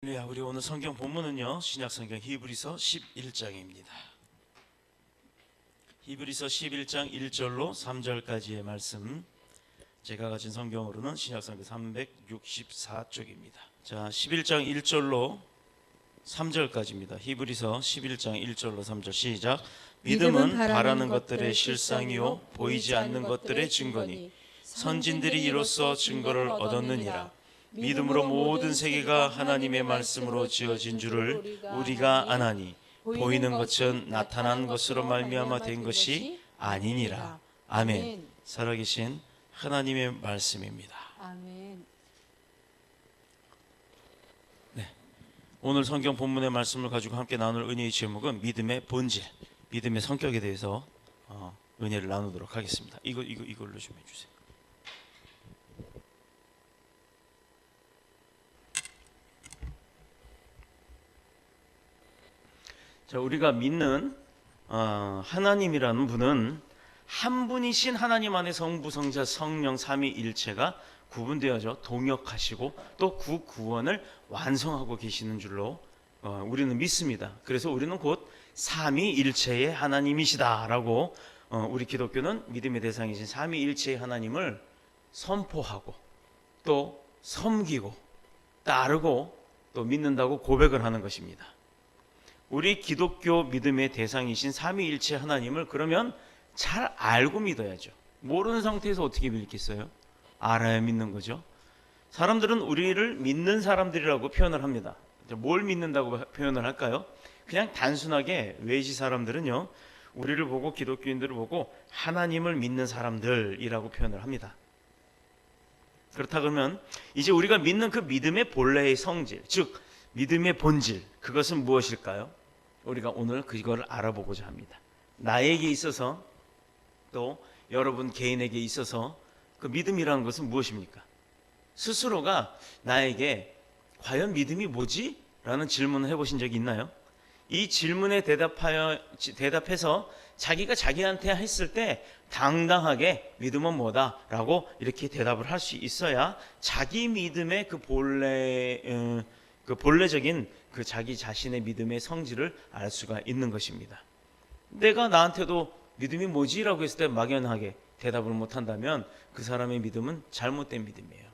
우리 오늘 성경 본문은요, 신약성경 히브리서 11장입니다. 히브리서 11장 1절로 3절까지의 말씀, 제가 가진 성경으로는 신약성경 364쪽입니다. 자, 11장 1절로 3절까지입니다. 히브리서 11장 1절로 3절 시작. 믿음은 바라는 것들의 실상이요 보이지 않는 것들의 증거니 선진들이 이로써 증거를 얻었느니라. 믿음으로 모든 세계가 하나님의 말씀으로 지어진 줄을 우리가 아나니 보이는 것은 나타난 것으로 말미암아 된 것이 아니니라. 아멘. 살아계신 하나님의 말씀입니다. 아멘. 네, 오늘 성경 본문의 말씀을 가지고 함께 나눌 은혜의 제목은 믿음의 본질, 믿음의 성격에 대해서 은혜를 나누도록 하겠습니다. 이걸로 좀 해주세요. 자, 우리가 믿는 하나님이라는 분은 한 분이신 하나님 안에 성부, 성자, 성령, 삼위일체가 구분되어져 동역하시고 또 그 구원을 완성하고 계시는 줄로 우리는 믿습니다. 그래서 우리는 곧 삼위일체의 하나님이시다라고 우리 기독교는 믿음의 대상이신 삼위일체의 하나님을 선포하고 또 섬기고 따르고 또 믿는다고 고백을 하는 것입니다. 우리 기독교 믿음의 대상이신 삼위일체 하나님을 그러면 잘 알고 믿어야죠. 모르는 상태에서 어떻게 믿겠어요? 알아야 믿는 거죠. 사람들은 우리를 믿는 사람들이라고 표현을 합니다. 뭘 믿는다고 표현을 할까요? 그냥 단순하게 외지 사람들은요, 우리를 보고 기독교인들을 보고 하나님을 믿는 사람들이라고 표현을 합니다. 그렇다 그러면 이제 우리가 믿는 그 믿음의 본래의 성질, 즉 믿음의 본질, 그것은 무엇일까요? 우리가 오늘 그거를 알아보고자 합니다. 나에게 있어서 또 여러분 개인에게 있어서 그 믿음이라는 것은 무엇입니까? 스스로가 나에게 과연 믿음이 뭐지? 라는 질문을 해보신 적이 있나요? 이 질문에 대답해서 자기가 자기한테 했을 때 당당하게 믿음은 뭐다? 라고 이렇게 대답을 할 수 있어야 자기 믿음의 그 본래적인 그 자기 자신의 믿음의 성질을 알 수가 있는 것입니다. 내가 나한테도 믿음이 뭐지? 라고 했을 때 막연하게 대답을 못한다면 그 사람의 믿음은 잘못된 믿음이에요.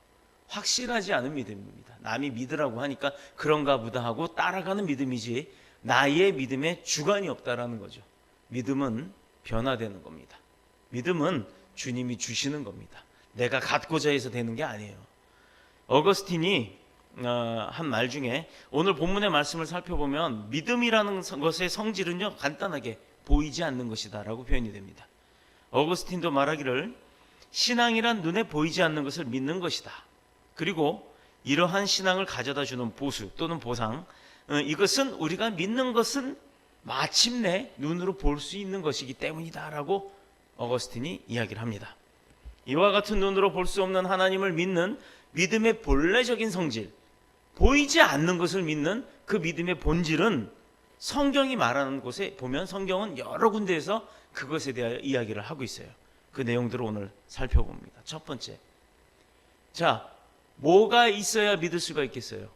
확실하지 않은 믿음입니다. 남이 믿으라고 하니까 그런가 보다 하고 따라가는 믿음이지 나의 믿음에 주관이 없다라는 거죠. 믿음은 변화되는 겁니다. 믿음은 주님이 주시는 겁니다. 내가 갖고자 해서 되는 게 아니에요. 어거스틴이 한 말 중에 오늘 본문의 말씀을 살펴보면 믿음이라는 것의 성질은요, 간단하게 보이지 않는 것이다 라고 표현이 됩니다. 어거스틴도 말하기를 신앙이란 눈에 보이지 않는 것을 믿는 것이다. 그리고 이러한 신앙을 가져다 주는 보수 또는 보상, 이것은 우리가 믿는 것은 마침내 눈으로 볼 수 있는 것이기 때문이다 라고 어거스틴이 이야기를 합니다. 이와 같은 눈으로 볼 수 없는 하나님을 믿는 믿음의 본래적인 성질, 보이지 않는 것을 믿는 그 믿음의 본질은 성경이 말하는 곳에 보면 성경은 여러 군데에서 그것에 대하여 이야기를 하고 있어요. 그 내용들을 오늘 살펴봅니다. 첫 번째, 자, 뭐가 있어야 믿을 수가 있겠어요?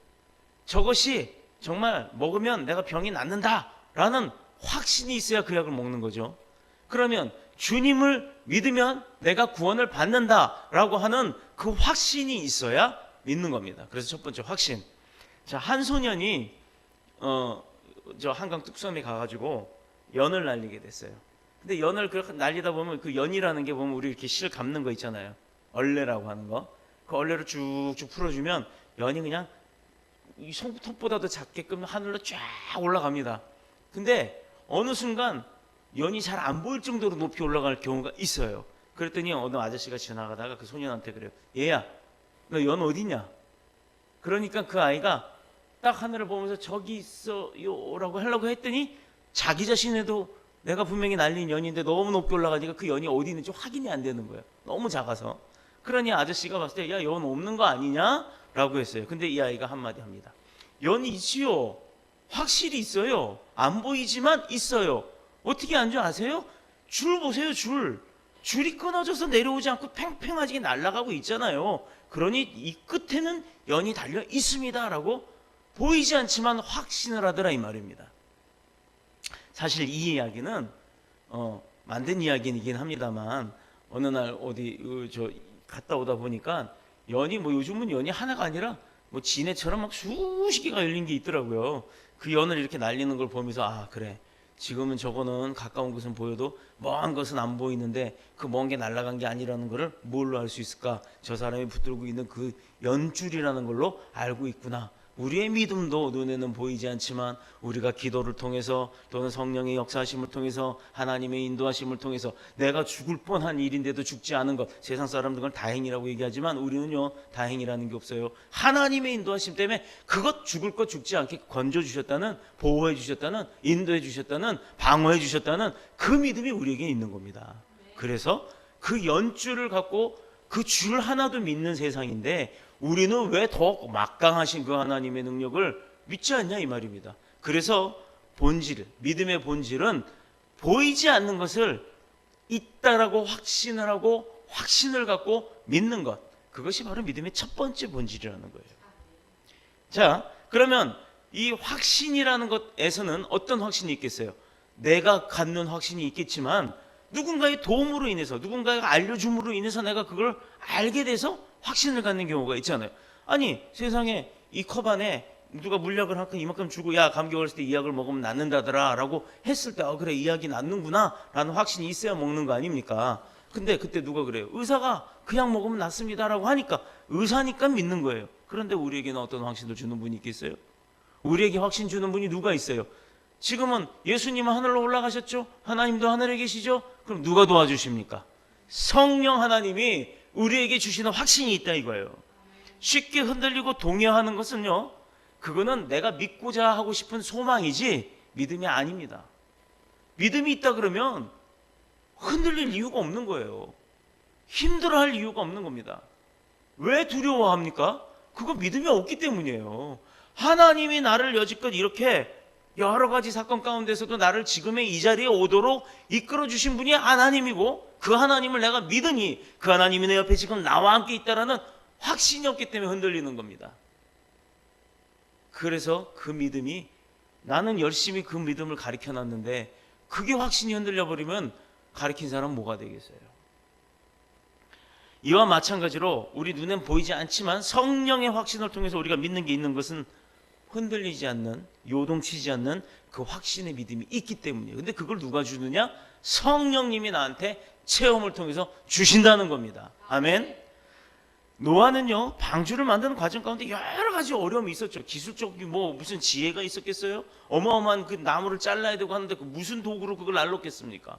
저것이 정말 먹으면 내가 병이 낫는다 라는 확신이 있어야 그 약을 먹는 거죠. 그러면 주님을 믿으면 내가 구원을 받는다 라고 하는 그 확신이 있어야 믿는 겁니다. 그래서 첫 번째 확신. 자, 한 소년이 저 한강 뚝섬에 가가지고 연을 날리게 됐어요. 근데 연을 그렇게 날리다 보면 그 연이라는 게 보면 우리 이렇게 실 감는 거 있잖아요. 얼레라고 하는 거. 그 얼레를 쭉쭉 풀어주면 연이 그냥 이 손톱보다도 작게끔 하늘로 쫙 올라갑니다. 근데 어느 순간 연이 잘 안 보일 정도로 높이 올라갈 경우가 있어요. 그랬더니 어느 아저씨가 지나가다가 그 소년한테 그래요. 얘야, 너 연 어디냐? 그러니까 그 아이가 딱 하늘을 보면서 저기 있어요 라고 하려고 했더니 자기 자신에도 내가 분명히 날린 연인데 너무 높게 올라가니까 그 연이 어디 있는지 확인이 안 되는 거예요. 너무 작아서. 그러니 아저씨가 봤을 때 야, 연 없는 거 아니냐? 라고 했어요. 근데 이 아이가 한마디 합니다. 연이 있지요. 확실히 있어요. 안 보이지만 있어요. 어떻게 안 줄 아세요? 줄 보세요, 줄. 줄이 끊어져서 내려오지 않고 팽팽하게 날아가고 있잖아요. 그러니 이 끝에는 연이 달려 있습니다 라고 보이지 않지만 확신을 하더라 이 말입니다. 사실 이 이야기는 만든 이야기이긴 합니다만 어느 날 어디 갔다 오다 보니까 연이 요즘은 연이 하나가 아니라 진해처럼 막 수십 개가 열린 게 있더라고요. 그 연을 이렇게 날리는 걸 보면서 아 그래, 지금은 저거는 가까운 것은 보여도 먼 것은 안 보이는데 그 먼 게 날아간 게 아니라는 것을 뭘로 알 수 있을까? 저 사람이 붙들고 있는 그 연줄이라는 걸로 알고 있구나. 우리의 믿음도 눈에는 보이지 않지만 우리가 기도를 통해서 또는 성령의 역사하심을 통해서 하나님의 인도하심을 통해서 내가 죽을 뻔한 일인데도 죽지 않은 것, 세상 사람들은 다행이라고 얘기하지만 우리는요 다행이라는 게 없어요. 하나님의 인도하심 때문에 그것 죽을 것 죽지 않게 건져주셨다는, 보호해 주셨다는, 인도해 주셨다는, 방어해 주셨다는 그 믿음이 우리에게 있는 겁니다. 그래서 그 연줄을 갖고 그 줄 하나도 믿는 세상인데 우리는 왜 더 막강하신 그 하나님의 능력을 믿지 않냐 이 말입니다. 그래서 믿음의 본질은 보이지 않는 것을 있다라고 확신을 하고 확신을 갖고 믿는 것, 그것이 바로 믿음의 첫 번째 본질이라는 거예요. 자, 그러면 이 확신이라는 것에서는 어떤 확신이 있겠어요? 내가 갖는 확신이 있겠지만 누군가의 도움으로 인해서, 누군가가 알려줌으로 인해서 내가 그걸 알게 돼서 확신을 갖는 경우가 있잖아요. 아니 세상에 이 컵 안에 누가 물약을 이만큼 주고 야 감기 걸렸을 때 이 약을 먹으면 낫는다더라 라고 했을 때 그래 이 약이 낫는구나 라는 확신이 있어야 먹는 거 아닙니까? 근데 그때 누가 그래요? 의사가 그 약 먹으면 낫습니다 라고 하니까 의사니까 믿는 거예요. 그런데 우리에게는 어떤 확신을 주는 분이 있겠어요? 우리에게 확신 주는 분이 누가 있어요? 지금은 예수님은 하늘로 올라가셨죠? 하나님도 하늘에 계시죠? 그럼 누가 도와주십니까? 성령 하나님이 우리에게 주시는 확신이 있다 이거예요. 쉽게 흔들리고 동요하는 것은요, 그거는 내가 믿고자 하고 싶은 소망이지 믿음이 아닙니다. 믿음이 있다 그러면 흔들릴 이유가 없는 거예요. 힘들어할 이유가 없는 겁니다. 왜 두려워합니까? 그거 믿음이 없기 때문이에요. 하나님이 나를 여지껏 이렇게 여러 가지 사건 가운데서도 나를 지금의 이 자리에 오도록 이끌어 주신 분이 하나님이고 그 하나님을 내가 믿으니 그 하나님이 내 옆에 지금 나와 함께 있다라는 확신이 없기 때문에 흔들리는 겁니다. 그래서 그 믿음이, 나는 열심히 그 믿음을 가르쳐 놨는데 그게 확신이 흔들려 버리면 가르친 사람은 뭐가 되겠어요? 이와 마찬가지로 우리 눈엔 보이지 않지만 성령의 확신을 통해서 우리가 믿는 게 있는 것은 흔들리지 않는, 요동치지 않는 그 확신의 믿음이 있기 때문이에요. 근데 그걸 누가 주느냐? 성령님이 나한테 체험을 통해서 주신다는 겁니다. 아멘. 노아는요 방주를 만드는 과정 가운데 여러 가지 어려움이 있었죠. 기술적인 무슨 지혜가 있었겠어요? 어마어마한 그 나무를 잘라야 되고 하는데 그 무슨 도구로 그걸 날랐겠습니까?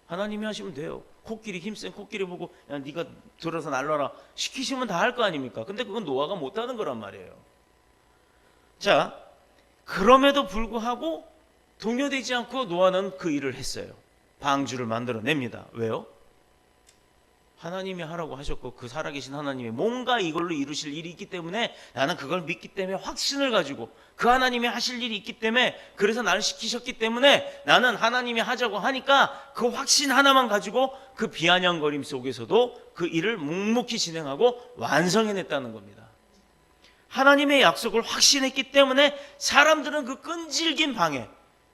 하나님이 하시면 돼요. 코끼리, 힘센 코끼리 보고 야 네가 들어서 날라라 시키시면 다 할 거 아닙니까? 근데 그건 노아가 못하는 거란 말이에요. 자, 그럼에도 불구하고 동요되지 않고 노아는 그 일을 했어요. 방주를 만들어냅니다. 왜요? 하나님이 하라고 하셨고 그 살아계신 하나님이 뭔가 이걸로 이루실 일이 있기 때문에 나는 그걸 믿기 때문에 확신을 가지고 그 하나님이 하실 일이 있기 때문에, 그래서 나를 시키셨기 때문에 나는 하나님이 하자고 하니까 그 확신 하나만 가지고 그 비아냥거림 속에서도 그 일을 묵묵히 진행하고 완성해냈다는 겁니다. 하나님의 약속을 확신했기 때문에 사람들은 그 끈질긴 방해,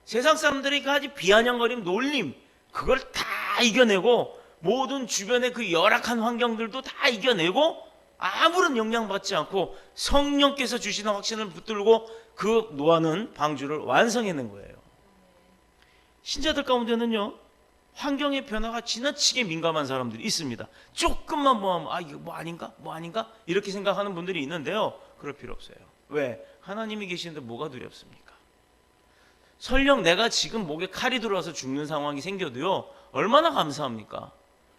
세상 사람들이 그 아주 비아냥거림, 놀림, 그걸 다 이겨내고 모든 주변의 그 열악한 환경들도 다 이겨내고 아무런 영향받지 않고 성령께서 주시는 확신을 붙들고 그 노아는 방주를 완성해낸 거예요. 신자들 가운데는요 환경의 변화가 지나치게 민감한 사람들이 있습니다. 조금만 하면 이거 뭐 아닌가 이렇게 생각하는 분들이 있는데요, 그럴 필요 없어요. 왜? 하나님이 계시는데 뭐가 두렵습니까? 설령 내가 지금 목에 칼이 들어와서 죽는 상황이 생겨도요 얼마나 감사합니까?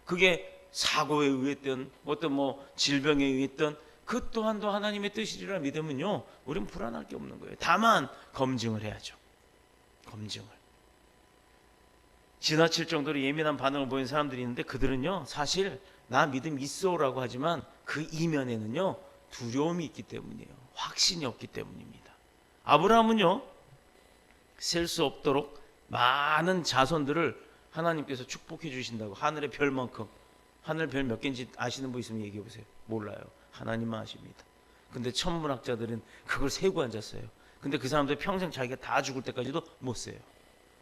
그게 사고에 의했든 어떤 질병에 의했든 그 또한도 하나님의 뜻이리라 믿으면요 우리는 불안할 게 없는 거예요. 다만 검증을 해야죠. 검증을. 지나칠 정도로 예민한 반응을 보이는 사람들이 있는데 그들은요 사실 나 믿음 있어라고 하지만 그 이면에는요 두려움이 있기 때문이에요. 확신이 없기 때문입니다. 아브라함은요 셀 수 없도록 많은 자손들을 하나님께서 축복해 주신다고, 하늘의 별만큼, 하늘 별 몇 개인지 아시는 분 있으면 얘기해 보세요. 몰라요. 하나님만 아십니다. 근데 천문학자들은 그걸 세고 앉았어요. 근데 그 사람들 평생 자기가 다 죽을 때까지도 못 세요.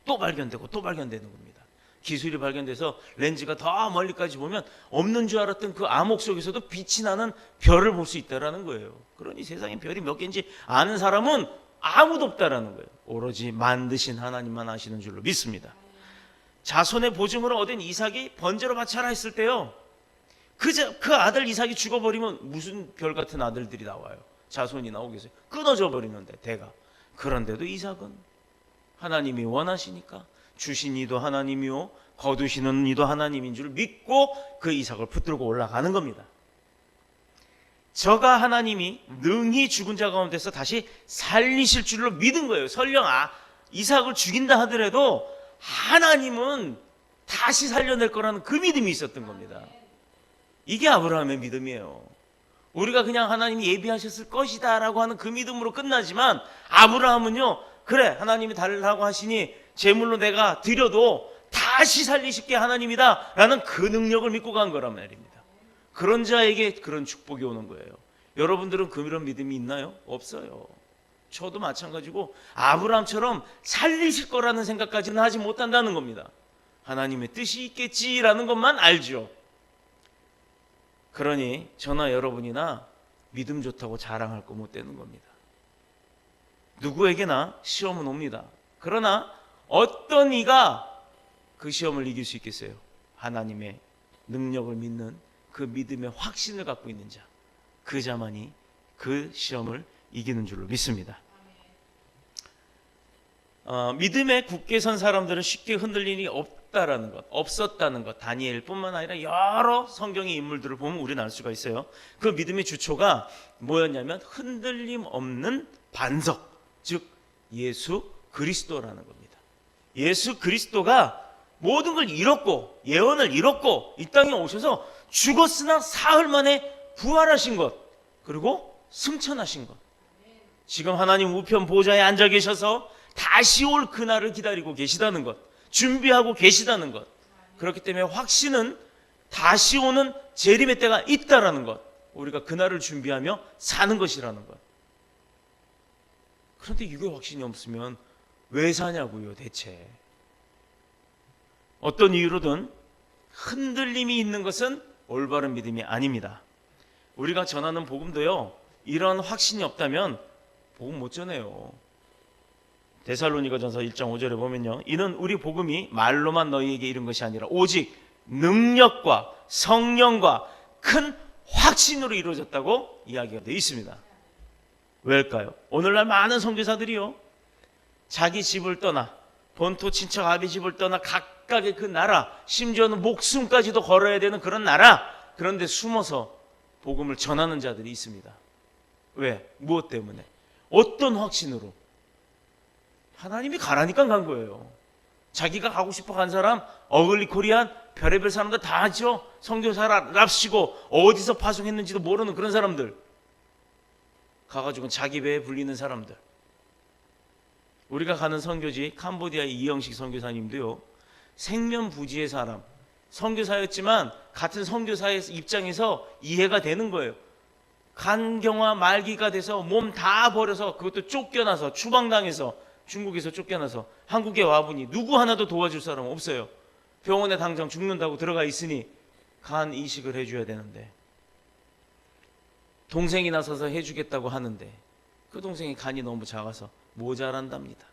또 발견되고 또 발견되는 겁니다. 기술이 발견돼서 렌즈가 더 멀리까지 보면 없는 줄 알았던 그 암흑 속에서도 빛이 나는 별을 볼 수 있다라는 거예요. 그러니 세상에 별이 몇 개인지 아는 사람은 아무도 없다라는 거예요. 오로지 만드신 하나님만 아시는 줄로 믿습니다. 자손의 보증으로 얻은 이삭이 번제로 바쳐라 했을 때요, 그 아들 이삭이 죽어버리면 무슨 별 같은 아들들이 나와요. 자손이 나오겠어요. 끊어져 버리는데 대가. 그런데도 이삭은 하나님이 원하시니까 주신 이도 하나님이요 거두시는 이도 하나님인 줄 믿고 그 이삭을 붙들고 올라가는 겁니다. 저가 하나님이 능히 죽은 자 가운데서 다시 살리실 줄로 믿은 거예요. 설령 이삭을 죽인다 하더라도 하나님은 다시 살려낼 거라는 그 믿음이 있었던 겁니다. 이게 아브라함의 믿음이에요. 우리가 그냥 하나님이 예비하셨을 것이다 라고 하는 그 믿음으로 끝나지만, 아브라함은요, 그래 하나님이 달라고 하시니 제물로 내가 드려도 다시 살리실게 하나님이다 라는 그 능력을 믿고 간 거란 말입니다. 그런 자에게 그런 축복이 오는 거예요. 여러분들은 그런 믿음이 있나요? 없어요. 저도 마찬가지고 아브라함처럼 살리실 거라는 생각까지는 하지 못한다는 겁니다. 하나님의 뜻이 있겠지라는 것만 알죠. 그러니 저나 여러분이나 믿음 좋다고 자랑할 거 못 되는 겁니다. 누구에게나 시험은 옵니다. 그러나 어떤 이가 그 시험을 이길 수 있겠어요? 하나님의 능력을 믿는 그 믿음의 확신을 갖고 있는 자, 그 자만이 그 시험을 이기는 줄로 믿습니다. 믿음에 굳게 선 사람들은 쉽게 흔들림이 없다라는 것, 없었다는 것, 다니엘뿐만 아니라 여러 성경의 인물들을 보면 우리는 알 수가 있어요. 그 믿음의 주초가 뭐였냐면 흔들림 없는 반석, 즉 예수 그리스도라는 겁니다. 예수 그리스도가 모든 걸 잃었고 예언을 잃었고 이 땅에 오셔서 죽었으나 사흘 만에 부활하신 것, 그리고 승천하신 것, 지금 하나님 우편 보좌에 앉아 계셔서 다시 올 그날을 기다리고 계시다는 것, 준비하고 계시다는 것. 그렇기 때문에 확신은 다시 오는 재림의 때가 있다라는 것, 우리가 그날을 준비하며 사는 것이라는 것. 그런데 이게 확신이 없으면 왜 사냐고요, 대체. 어떤 이유로든 흔들림이 있는 것은 올바른 믿음이 아닙니다. 우리가 전하는 복음도요, 이런 확신이 없다면 복음 못 전해요. 데살로니가전서 1장 5절에 보면요, 이는 우리 복음이 말로만 너희에게 이른 것이 아니라 오직 능력과 성령과 큰 확신으로 이루어졌다고 이야기가 되어 있습니다. 왜일까요? 오늘날 많은 선교사들이요, 자기 집을 떠나 본토 친척 아비 집을 떠나 각각의 그 나라, 심지어는 목숨까지도 걸어야 되는 그런 나라, 그런데 숨어서 복음을 전하는 자들이 있습니다. 왜? 무엇 때문에? 어떤 확신으로? 하나님이 가라니까 간 거예요. 자기가 가고 싶어 간 사람, 어글리 코리안, 별의별 사람들 다 하죠. 선교사랍시고 어디서 파송했는지도 모르는 그런 사람들 가가지고 자기 배에 불리는 사람들. 우리가 가는 선교지 캄보디아의 이영식 선교사님도요, 생면부지의 사람, 선교사였지만 같은 선교사의 입장에서 이해가 되는 거예요. 간경화 말기가 돼서 몸 다 버려서, 그것도 쫓겨나서, 추방당해서, 중국에서 쫓겨나서 한국에 와보니 누구 하나도 도와줄 사람 없어요. 병원에 당장 죽는다고 들어가 있으니 간 이식을 해줘야 되는데, 동생이 나서서 해주겠다고 하는데 그 동생이 간이 너무 작아서 모자란답니다.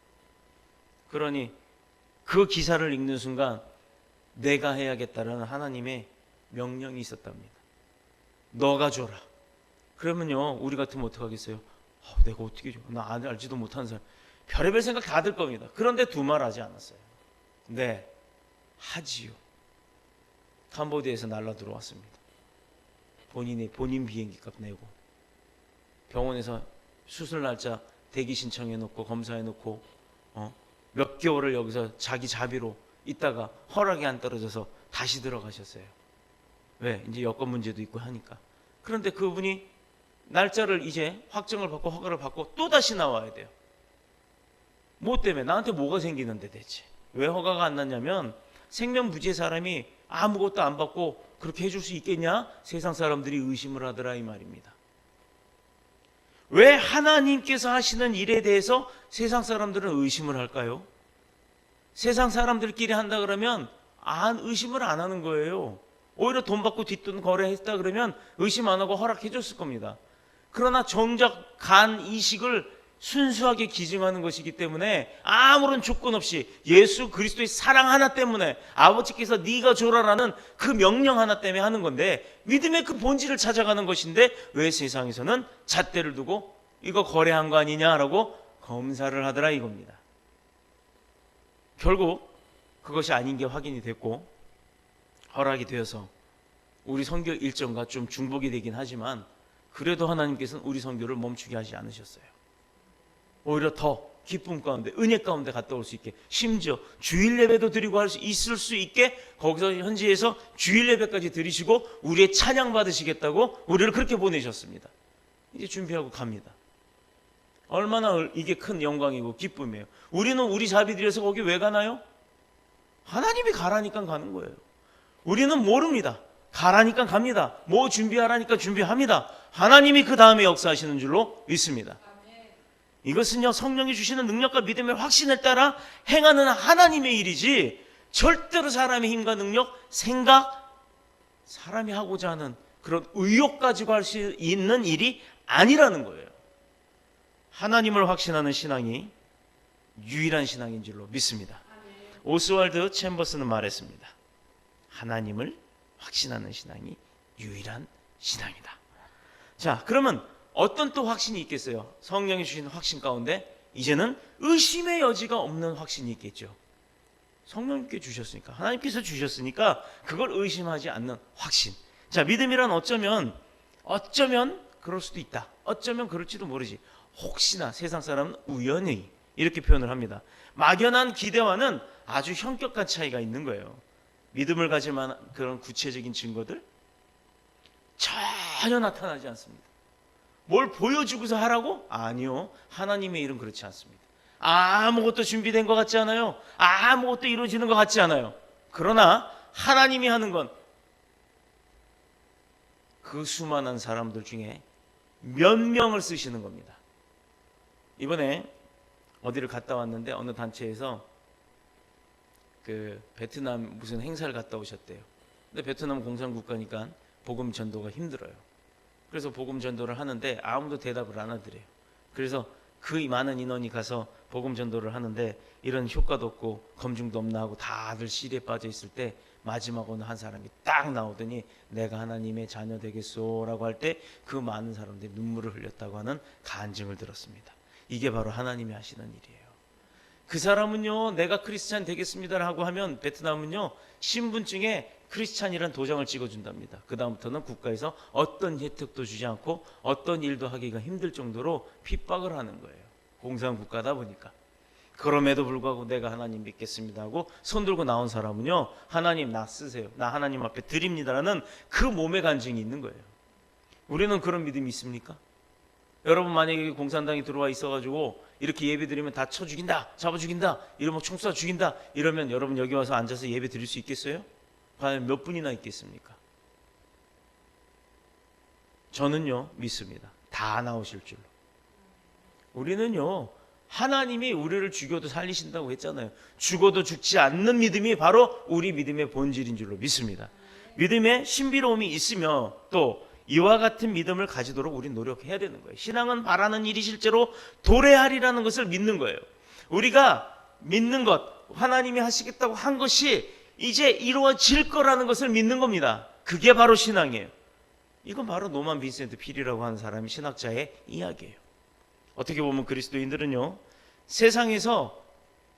그러니 그 기사를 읽는 순간 내가 해야겠다라는 하나님의 명령이 있었답니다. 너가 줘라. 그러면요, 우리 같으면 어떡하겠어요? 내가 어떻게 줘? 나 알지도 못하는 사람. 별의별 생각 다 들 겁니다. 그런데 두 말 하지 않았어요. 네, 하지요. 캄보디아에서 날라 들어왔습니다. 본인 비행기 값 내고 병원에서 수술 날짜 대기 신청해 놓고 검사해 놓고 몇 개월을 여기서 자기 자비로 있다가 허락이 안 떨어져서 다시 들어가셨어요. 왜? 이제 여권 문제도 있고 하니까. 그런데 그분이 날짜를 이제 확정을 받고 허가를 받고 또 다시 나와야 돼요. 뭐 때문에? 나한테 뭐가 생기는데 대체? 왜 허가가 안 났냐면 생면부지의 사람이 아무것도 안 받고 그렇게 해줄 수 있겠냐? 세상 사람들이 의심을 하더라 이 말입니다. 왜 하나님께서 하시는 일에 대해서 세상 사람들은 의심을 할까요? 세상 사람들끼리 한다 그러면 의심을 안 하는 거예요. 오히려 돈 받고 뒷돈 거래했다 그러면 의심 안 하고 허락해 줬을 겁니다. 그러나 정작 간 이식을 순수하게 기증하는 것이기 때문에 아무런 조건 없이 예수 그리스도의 사랑 하나 때문에, 아버지께서 네가 줘라라는 그 명령 하나 때문에 하는 건데, 믿음의 그 본질을 찾아가는 것인데 왜 세상에서는 잣대를 두고 이거 거래한 거 아니냐라고 검사를 하더라 이겁니다. 결국 그것이 아닌 게 확인이 됐고 허락이 되어서 우리 선교 일정과 좀 중복이 되긴 하지만, 그래도 하나님께서는 우리 선교를 멈추게 하지 않으셨어요. 오히려 더 기쁨 가운데, 은혜 가운데 갔다 올 수 있게, 심지어 주일 예배도 드리고 있을 수 있게 거기서 현지에서 주일 예배까지 드리시고 우리의 찬양 받으시겠다고 우리를 그렇게 보내셨습니다. 이제 준비하고 갑니다. 얼마나 이게 큰 영광이고 기쁨이에요. 우리는 우리 자비 들여서 거기 왜 가나요? 하나님이 가라니까 가는 거예요. 우리는 모릅니다. 가라니까 갑니다. 뭐 준비하라니까 준비합니다. 하나님이 그 다음에 역사하시는 줄로 믿습니다. 이것은요, 성령이 주시는 능력과 믿음의 확신을 따라 행하는 하나님의 일이지 절대로 사람의 힘과 능력, 생각, 사람이 하고자 하는 그런 의욕 가지고 할 수 있는 일이 아니라는 거예요. 하나님을 확신하는 신앙이 유일한 신앙인 줄로 믿습니다. 오스왈드 챔버스는 말했습니다. 하나님을 확신하는 신앙이 유일한 신앙이다. 자, 그러면 어떤 또 확신이 있겠어요? 성령이 주신 확신 가운데 이제는 의심의 여지가 없는 확신이 있겠죠. 성령님께 주셨으니까, 하나님께서 주셨으니까 그걸 의심하지 않는 확신. 자, 믿음이란 어쩌면 그럴 수도 있다, 어쩌면 그럴지도 모르지, 혹시나, 세상 사람은 우연히 이렇게 표현을 합니다. 막연한 기대와는 아주 현격한 차이가 있는 거예요. 믿음을 가질 만한 그런 구체적인 증거들 전혀 나타나지 않습니다. 뭘 보여주고서 하라고? 아니요. 하나님의 일은 그렇지 않습니다. 아무것도 준비된 것 같지 않아요. 아무것도 이루어지는 것 같지 않아요. 그러나 하나님이 하는 건 그 수많은 사람들 중에 몇 명을 쓰시는 겁니다. 이번에 어디를 갔다 왔는데 어느 단체에서 그 베트남 무슨 행사를 갔다 오셨대요. 근데 베트남 공산국가니까 복음 전도가 힘들어요. 그래서 복음 전도를 하는데 아무도 대답을 안 하더래요. 그래서 그 많은 인원이 가서 복음 전도를 하는데 이런 효과도 없고 검증도 없나 하고 다들 시리에 빠져 있을 때 마지막으로 한 사람이 딱 나오더니 내가 하나님의 자녀 되겠소라고 할 때 그 많은 사람들이 눈물을 흘렸다고 하는 간증을 들었습니다. 이게 바로 하나님이 하시는 일이에요. 그 사람은요, 내가 크리스찬 되겠습니다라고 하면 베트남은요, 신분증에 크리스찬이라는 도장을 찍어준답니다. 그 다음부터는 국가에서 어떤 혜택도 주지 않고 어떤 일도 하기가 힘들 정도로 핍박을 하는 거예요. 공산국가다 보니까. 그럼에도 불구하고 내가 하나님 믿겠습니다 하고 손 들고 나온 사람은요, 하나님 나 쓰세요, 나 하나님 앞에 드립니다라는 그 몸의 간증이 있는 거예요. 우리는 그런 믿음이 있습니까? 여러분 만약에 공산당이 들어와 있어가지고 이렇게 예배 드리면 다 쳐 죽인다, 잡아 죽인다, 이러면 총 쏴 죽인다 이러면 여러분 여기 와서 앉아서 예배 드릴 수 있겠어요? 과연 몇 분이나 있겠습니까? 저는요 믿습니다. 다 나오실 줄로. 우리는요, 하나님이 우리를 죽여도 살리신다고 했잖아요. 죽어도 죽지 않는 믿음이 바로 우리 믿음의 본질인 줄로 믿습니다. 믿음에 신비로움이 있으며 또 이와 같은 믿음을 가지도록 우리는 노력해야 되는 거예요. 신앙은 바라는 일이 실제로 도래하리라는 것을 믿는 거예요. 우리가 믿는 것, 하나님이 하시겠다고 한 것이 이제 이루어질 거라는 것을 믿는 겁니다. 그게 바로 신앙이에요. 이건 바로 노만 빈센트 필이라고 하는 사람이 신학자의 이야기예요. 어떻게 보면 그리스도인들은요, 세상에서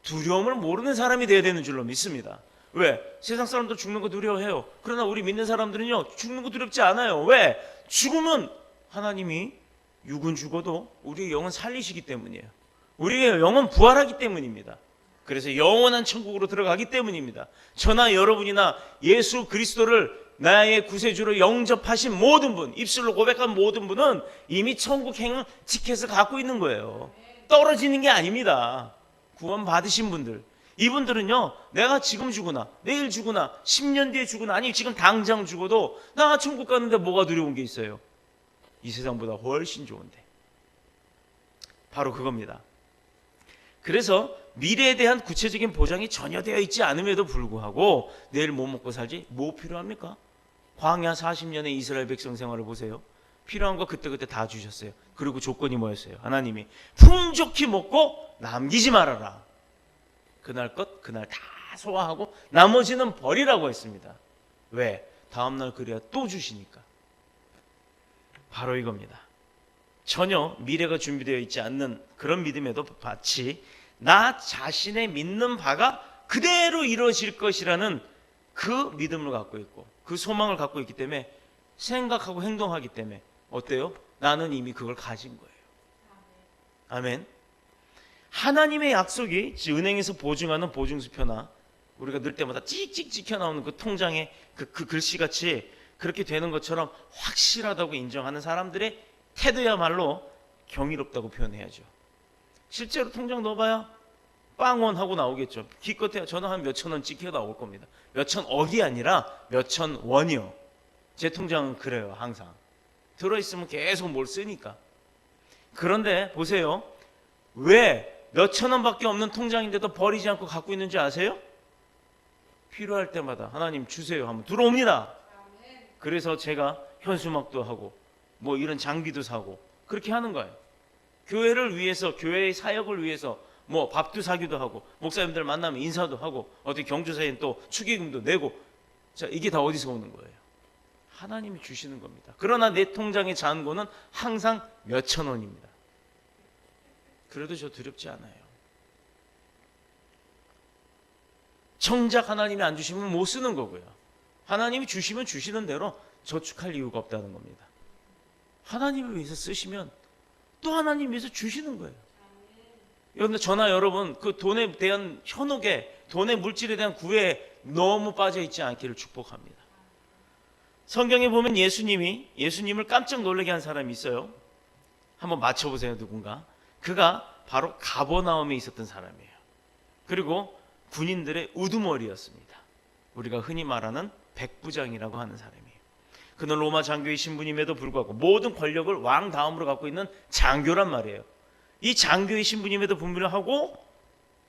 두려움을 모르는 사람이 되어야 되는 줄로 믿습니다. 왜? 세상 사람도 죽는 거 두려워해요. 그러나 우리 믿는 사람들은요, 죽는 거 두렵지 않아요. 왜? 죽으면 하나님이 육은 죽어도 우리의 영은 살리시기 때문이에요. 우리의 영은 부활하기 때문입니다. 그래서 영원한 천국으로 들어가기 때문입니다. 저나 여러분이나 예수 그리스도를 나의 구세주로 영접하신 모든 분, 입술로 고백한 모든 분은 이미 천국 행 티켓을 갖고 있는 거예요. 떨어지는 게 아닙니다. 구원 받으신 분들, 이분들은요, 내가 지금 죽으나 내일 죽으나 10년 뒤에 죽으나 아니 지금 당장 죽어도 나 천국 가는데 뭐가 두려운 게 있어요? 이 세상보다 훨씬 좋은데 바로 그겁니다. 그래서 미래에 대한 구체적인 보장이 전혀 되어 있지 않음에도 불구하고 내일 뭐 먹고 살지? 뭐 필요합니까? 광야 40년의 이스라엘 백성 생활을 보세요. 필요한 거 그때그때 다 주셨어요. 그리고 조건이 뭐였어요? 하나님이 풍족히 먹고 남기지 말아라. 그날 것 그날 다 소화하고 나머지는 버리라고 했습니다. 왜? 다음날 그래야 또 주시니까. 바로 이겁니다. 전혀 미래가 준비되어 있지 않는 그런 믿음에도 마치 나 자신의 믿는 바가 그대로 이루어질 것이라는 그 믿음을 갖고 있고 그 소망을 갖고 있기 때문에 생각하고 행동하기 때문에 어때요? 나는 이미 그걸 가진 거예요. 아멘. 하나님의 약속이 은행에서 보증하는 보증수표나 우리가 넣을 때마다 찍찍 찍혀 나오는 그 통장의 그 글씨같이 그렇게 되는 것처럼 확실하다고 인정하는 사람들의 태도야말로 경이롭다고 표현해야죠. 실제로 통장 넣어봐야 빵원 하고 나오겠죠. 기껏해야 저는 한 몇천 원 찍혀 나올 겁니다. 몇천억이 아니라 몇천 원이요. 제 통장은 그래요. 항상 들어있으면 계속 뭘 쓰니까. 그런데 보세요. 왜 몇천 원밖에 없는 통장인데도 버리지 않고 갖고 있는지 아세요? 필요할 때마다 하나님 주세요 하면 들어옵니다. 그래서 제가 현수막도 하고 뭐 이런 장비도 사고 그렇게 하는 거예요. 교회를 위해서, 교회의 사역을 위해서 뭐 밥도 사기도 하고 목사님들 만나면 인사도 하고 어디 경조사에는 또 축의금도 내고. 자, 이게 다 어디서 오는 거예요? 하나님이 주시는 겁니다. 그러나 내 통장의 잔고는 항상 몇천 원입니다. 그래도 저 두렵지 않아요. 정작 하나님이 안 주시면 못 쓰는 거고요. 하나님이 주시면 주시는 대로 저축할 이유가 없다는 겁니다. 하나님을 위해서 쓰시면 또 하나님 위해서 주시는 거예요. 여러분들 저나 여러분 그 돈에 대한 현혹에 돈의 물질에 대한 구애에 너무 빠져 있지 않기를 축복합니다. 성경에 보면 예수님을 깜짝 놀라게 한 사람이 있어요. 한번 맞춰보세요. 누군가. 그가 바로 가버나움에 있었던 사람이에요. 그리고 군인들의 우두머리였습니다. 우리가 흔히 말하는 백부장이라고 하는 사람이에요. 그는 로마 장교의 신분임에도 불구하고 모든 권력을 왕 다음으로 갖고 있는 장교란 말이에요. 이 장교의 신분임에도 불구하고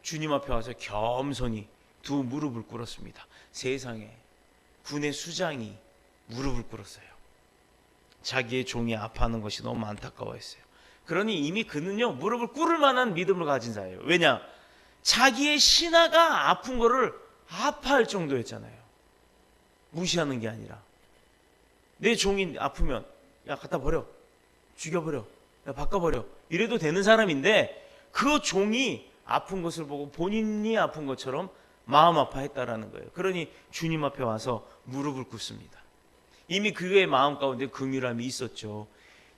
주님 앞에 와서 겸손히 두 무릎을 꿇었습니다. 세상에 군의 수장이 무릎을 꿇었어요. 자기의 종이 아파하는 것이 너무 안타까워했어요. 그러니 이미 그는요 무릎을 꿇을 만한 믿음을 가진 자예요. 왜냐? 자기의 신하가 아픈 거를 아파할 정도였잖아요. 무시하는 게 아니라 내 종이 아프면 야 갖다 버려, 죽여버려, 야 바꿔버려 이래도 되는 사람인데 그 종이 아픈 것을 보고 본인이 아픈 것처럼 마음 아파했다라는 거예요. 그러니 주님 앞에 와서 무릎을 꿇습니다. 이미 그의 마음 가운데 긍휼함이 있었죠.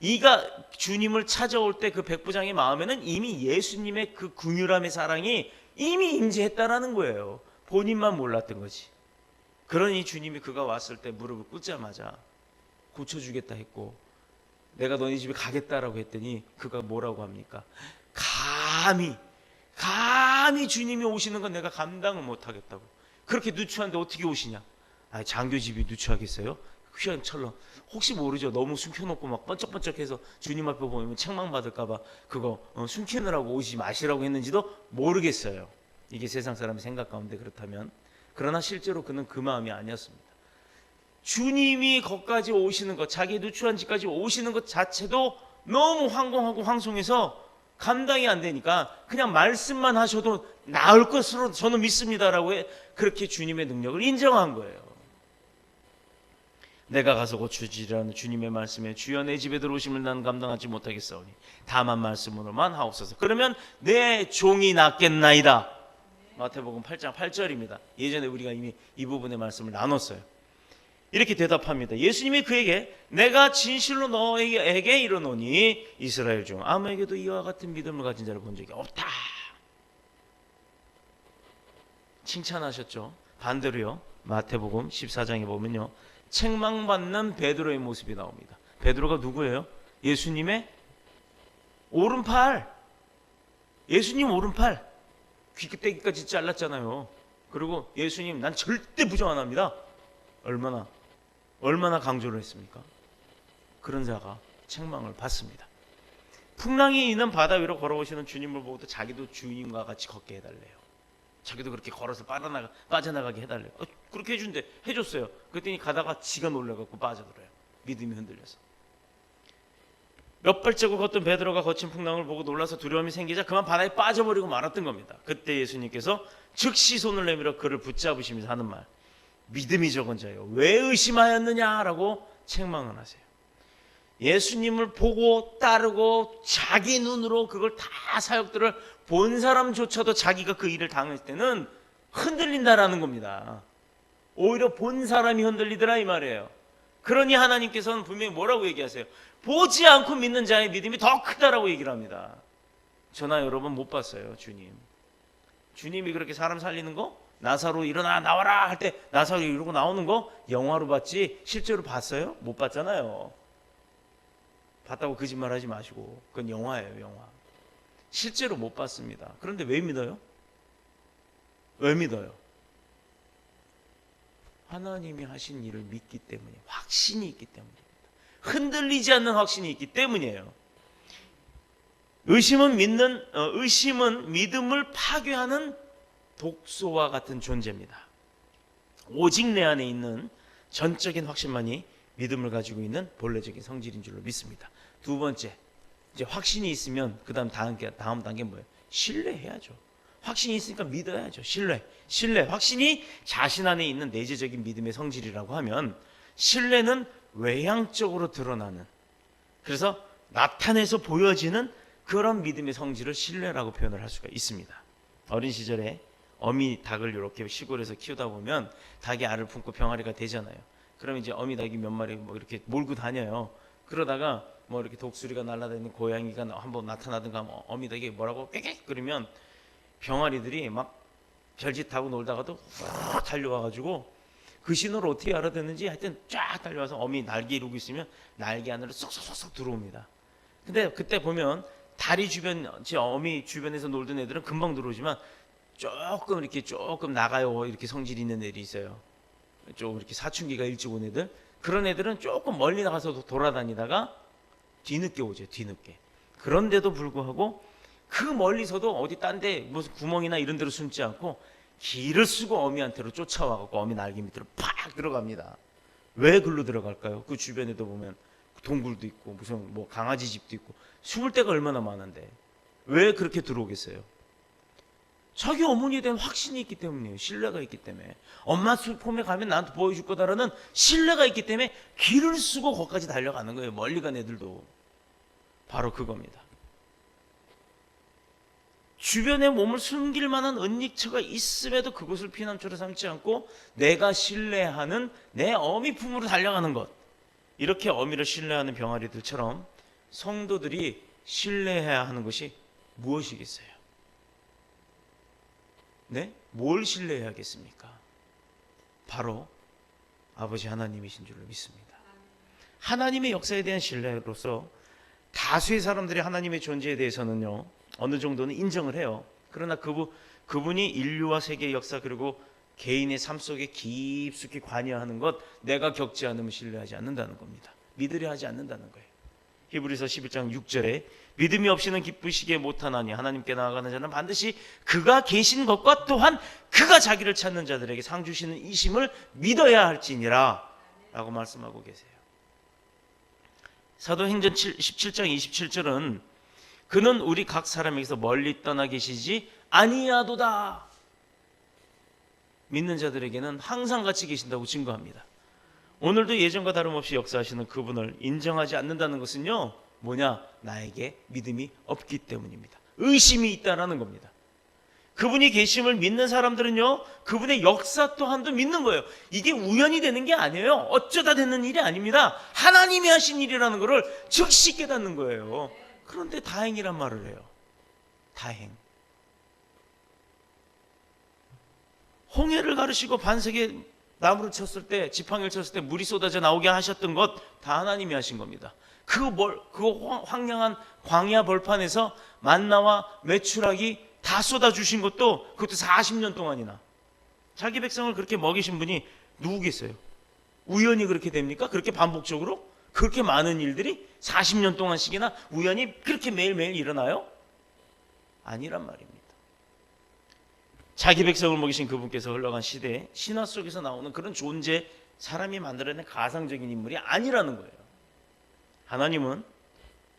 이가 주님을 찾아올 때 그 백부장의 마음에는 이미 예수님의 그 긍휼함의 사랑이 이미 임재했다라는 거예요. 본인만 몰랐던 거지. 그러니 주님이 그가 왔을 때 무릎을 꿇자마자 고쳐주겠다 했고 내가 너희 집에 가겠다라고 했더니 그가 뭐라고 합니까? 감히 주님이 오시는 건 내가 감당을 못하겠다고. 그렇게 누추한데 어떻게 오시냐? 아, 장교 집이 누추하겠어요? 휘황찬란. 혹시 모르죠. 너무 숨겨놓고 막 번쩍번쩍해서 주님 앞에 보면 책망받을까봐 그거 숨기느라고 오지 마시라고 했는지도 모르겠어요. 이게 세상 사람의 생각 가운데 그렇다면. 그러나 실제로 그는 그 마음이 아니었습니다. 주님이 거기까지 오시는 것, 자기의 누추한 집까지 오시는 것 자체도 너무 황공하고 황송해서 감당이 안 되니까 그냥 말씀만 하셔도 나을 것으로 저는 믿습니다라고 그렇게 주님의 능력을 인정한 거예요. 내가 가서 고쳐주리라는 주님의 말씀에 주여 내 집에 들어오심을 나는 감당하지 못하겠사오니 다만 말씀으로만 하옵소서. 그러면 내 종이 낫겠나이다. 마태복음 8장 8절입니다. 예전에 우리가 이미 이 부분의 말씀을 나눴어요. 이렇게 대답합니다. 예수님이 그에게 내가 진실로 너에게 이르노니 이스라엘 중 아무에게도 이와 같은 믿음을 가진 자를 본 적이 없다. 칭찬하셨죠. 반대로요. 마태복음 14장에 보면요. 책망받는 베드로의 모습이 나옵니다. 베드로가 누구예요? 예수님의 오른팔. 예수님 오른팔. 귀때기까지 잘랐잖아요. 그리고 예수님 난 절대 부정 안 합니다. 얼마나 강조를 했습니까? 그런 자가 책망을 받습니다. 풍랑이 있는 바다 위로 걸어오시는 주님을 보고도 자기도 주님과 같이 걷게 해달래요. 자기도 그렇게 걸어서 빠져나가게 해달래요. 그렇게 해준대. 해줬어요. 그랬더니 가다가 지가 놀래갖고 빠져들어요. 믿음이 흔들려서. 몇 발자국 걷던 베드로가 거친 풍랑을 보고 놀라서 두려움이 생기자 그만 바다에 빠져버리고 말았던 겁니다. 그때 예수님께서 즉시 손을 내밀어 그를 붙잡으시면서 하는 말, 믿음이 적은 자여 왜 의심하였느냐라고 책망을 하세요. 예수님을 보고 따르고 자기 눈으로 그걸 다 사역들을 본 사람조차도 자기가 그 일을 당할 때는 흔들린다라는 겁니다. 오히려 본 사람이 흔들리더라 이 말이에요. 그러니 하나님께서는 분명히 뭐라고 얘기하세요? 보지 않고 믿는 자의 믿음이 더 크다라고 얘기를 합니다. 저나 여러분 못 봤어요. 주님이 그렇게 사람 살리는 거, 나사로 일어나 나와라 할 때 나사로 이러고 나오는 거 영화로 봤지 실제로 봤어요? 못 봤잖아요. 봤다고 거짓말하지 마시고 그건 영화예요. 영화. 실제로 못 봤습니다. 그런데 왜 믿어요? 왜 믿어요? 하나님이 하신 일을 믿기 때문에, 확신이 있기 때문입니다. 흔들리지 않는 확신이 있기 때문이에요. 의심은 믿음을 파괴하는 독소와 같은 존재입니다. 오직 내 안에 있는 전적인 확신만이 믿음을 가지고 있는 본래적인 성질인 줄로 믿습니다. 두 번째, 이제 확신이 있으면 다음 단계 뭐예요? 신뢰해야죠. 확신이 있으니까 믿어야죠. 신뢰, 확신이 자신 안에 있는 내재적인 믿음의 성질이라고 하면 신뢰는 외향적으로 드러나는, 그래서 나타내서 보여지는 그런 믿음의 성질을 신뢰라고 표현을 할 수가 있습니다. 어린 시절에 어미 닭을 이렇게 시골에서 키우다 보면 닭이 알을 품고 병아리가 되잖아요. 그럼 이제 어미 닭이 몇 마리 뭐 이렇게 몰고 다녀요. 그러다가 뭐 이렇게 독수리가 날아다니는 고양이가 한번 나타나든가 뭐 어미 닭이 뭐라고 깨깨 그러면 병아리들이 막 별짓하고 놀다가도 훅 달려와가지고 그 신호를 어떻게 알아듣는지 하여튼 쫙 달려와서 어미 날개 이루고 있으면 날개 안으로 쏙쏙쏙 들어옵니다. 근데 그때 보면 다리 주변, 어미 주변에서 놀던 애들은 금방 들어오지만 조금 나가요. 이렇게 성질 있는 애들이 있어요. 좀 이렇게 사춘기가 일찍 온 애들. 그런 애들은 조금 멀리 나가서 돌아다니다가 뒤늦게 오죠. 뒤늦게. 그런데도 불구하고 그 멀리서도 어디 딴 데 무슨 구멍이나 이런 데로 숨지 않고 길을 쓰고 어미한테로 쫓아와갖고 어미 날개 밑으로 팍 들어갑니다. 왜 글로 들어갈까요? 그 주변에도 보면 동굴도 있고 무슨 뭐 강아지 집도 있고 숨을 데가 얼마나 많은데 왜 그렇게 들어오겠어요? 자기 어머니에 대한 확신이 있기 때문이에요. 신뢰가 있기 때문에. 엄마 폼에 가면 나한테 보여줄 거다라는 신뢰가 있기 때문에 길을 쓰고 거기까지 달려가는 거예요. 멀리 간 애들도. 바로 그겁니다. 주변에 몸을 숨길 만한 은닉처가 있음에도 그것을 피난처로 삼지 않고 내가 신뢰하는 내 어미 품으로 달려가는 것. 이렇게 어미를 신뢰하는 병아리들처럼 성도들이 신뢰해야 하는 것이 무엇이겠어요? 네? 뭘 신뢰해야겠습니까? 바로 아버지 하나님이신 줄로 믿습니다. 하나님의 역사에 대한 신뢰로서 다수의 사람들이 하나님의 존재에 대해서는요 어느 정도는 인정을 해요. 그러나 그분이 인류와 세계의 역사 그리고 개인의 삶 속에 깊숙이 관여하는 것 내가 겪지 않으면 신뢰하지 않는다는 겁니다. 믿으려 하지 않는다는 거예요. 히브리서 11장 6절에 믿음이 없이는 기쁘시게 못하나니 하나님께 나아가는 자는 반드시 그가 계신 것과 또한 그가 자기를 찾는 자들에게 상 주시는 이심을 믿어야 할지니라 라고 말씀하고 계세요. 사도행전 17장 27절은 그는 우리 각 사람에게서 멀리 떠나 계시지 아니하도다. 믿는 자들에게는 항상 같이 계신다고 증거합니다. 오늘도 예전과 다름없이 역사하시는 그분을 인정하지 않는다는 것은요 뭐냐? 나에게 믿음이 없기 때문입니다. 의심이 있다라는 겁니다. 그분이 계심을 믿는 사람들은요 그분의 역사 또한도 믿는 거예요. 이게 우연히 되는 게 아니에요. 어쩌다 되는 일이 아닙니다. 하나님이 하신 일이라는 것을 즉시 깨닫는 거예요. 그런데 다행이란 말을 해요. 다행. 홍해를 가르시고 반석에 나무를 쳤을 때, 지팡이를 쳤을 때 물이 쏟아져 나오게 하셨던 것 다 하나님이 하신 겁니다. 그 황량한 광야 벌판에서 만나와 메추라기 다 쏟아주신 것도 그것도 40년 동안이나 자기 백성을 그렇게 먹이신 분이 누구겠어요? 우연히 그렇게 됩니까? 그렇게 반복적으로? 그렇게 많은 일들이 40년 동안씩이나 우연히 그렇게 매일매일 일어나요? 아니란 말입니다. 자기 백성을 먹이신 그분께서 흘러간 시대에 신화 속에서 나오는 그런 존재, 사람이 만들어낸 가상적인 인물이 아니라는 거예요. 하나님은